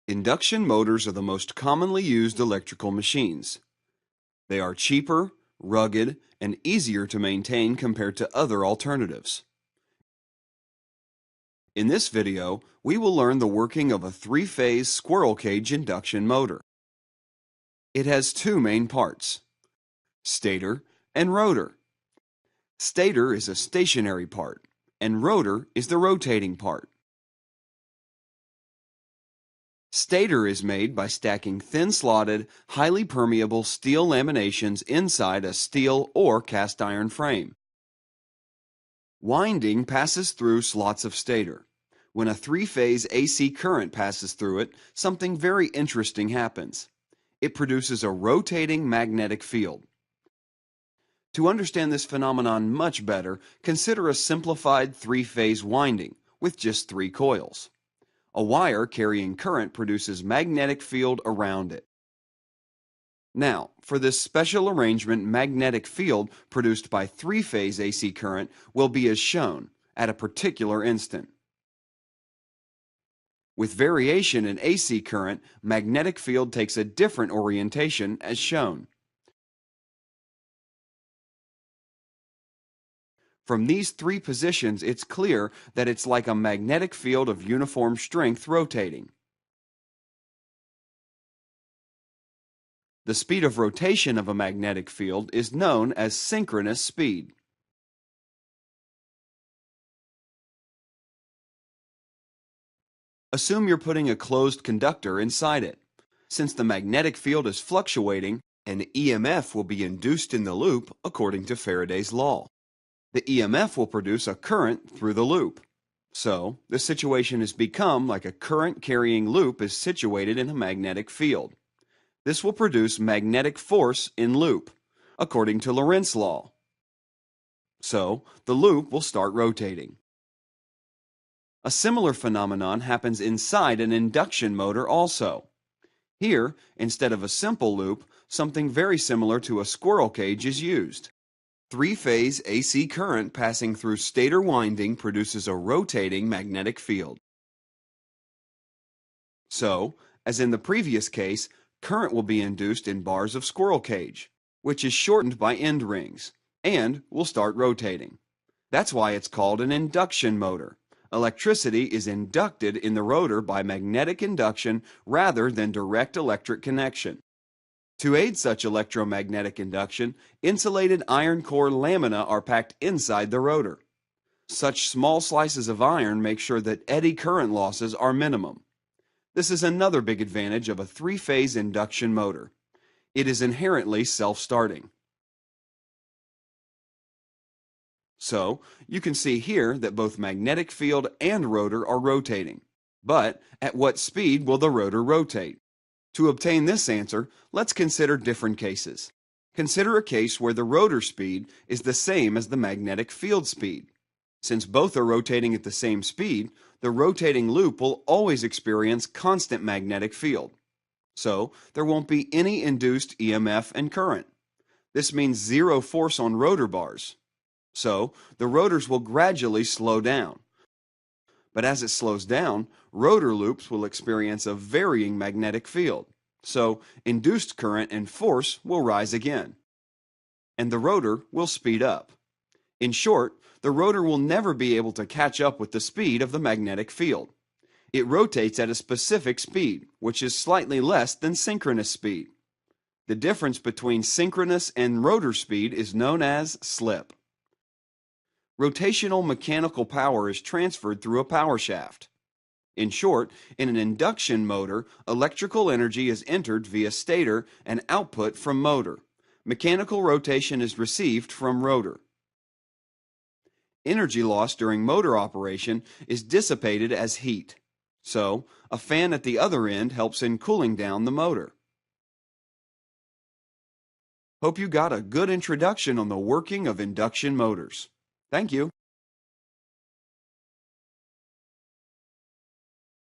Induction motors are the most commonly used electrical machines. They are cheaper, rugged, and easier to maintain compared to other alternatives. In this video, we will learn the working of a three-phase squirrel cage induction motor. It has two main parts: stator and rotor. Stator is a stationary part, and rotor is the rotating part. Stator is made by stacking thin-slotted, highly permeable steel laminations inside a steel or cast iron frame. Winding passes through slots of stator. When a three-phase AC current passes through it, something very interesting happens. It produces a rotating magnetic field. To understand this phenomenon much better, consider a simplified three-phase winding with just 3 coils. A wire carrying current produces magnetic field around it. Now, for this special arrangement, magnetic field produced by three-phase AC current will be as shown at a particular instant. With variation in AC current, magnetic field takes a different orientation as shown. From these 3 positions, it's clear that it's like a magnetic field of uniform strength rotating. The speed of rotation of a magnetic field is known as synchronous speed. Assume you're putting a closed conductor inside it. Since the magnetic field is fluctuating, an EMF will be induced in the loop according to Faraday's law. The EMF will produce a current through the loop. So, the situation has become like a current-carrying loop is situated in a magnetic field. This will produce magnetic force in loop, according to Lorentz law. So, the loop will start rotating. A similar phenomenon happens inside an induction motor also. Here, instead of a simple loop, something very similar to a squirrel cage is used. Three-phase AC current passing through stator winding produces a rotating magnetic field. So, as in the previous case, current will be induced in bars of squirrel cage, which is shortened by end rings, and will start rotating. That's why it's called an induction motor. Electricity is inducted in the rotor by magnetic induction rather than direct electric connection. To aid such electromagnetic induction, insulated iron core lamina are packed inside the rotor. Such small slices of iron make sure that eddy current losses are minimum. This is another big advantage of a three-phase induction motor. It is inherently self-starting. So, you can see here that both magnetic field and rotor are rotating. But at what speed will the rotor rotate? To obtain this answer, let's consider different cases. Consider a case where the rotor speed is the same as the magnetic field speed. Since both are rotating at the same speed, the rotating loop will always experience constant magnetic field. So, there won't be any induced EMF and current. This means zero force on rotor bars. So, the rotors will gradually slow down. But as it slows down, rotor loops will experience a varying magnetic field. So, induced current and force will rise again. And the rotor will speed up. In short, the rotor will never be able to catch up with the speed of the magnetic field. It rotates at a specific speed, which is slightly less than synchronous speed. The difference between synchronous and rotor speed is known as slip. Rotational mechanical power is transferred through a power shaft. In short, in an induction motor, electrical energy is entered via stator and output from motor. Mechanical rotation is received from rotor. Energy loss during motor operation is dissipated as heat. So, a fan at the other end helps in cooling down the motor. Hope you got a good introduction on the working of induction motors. Thank you.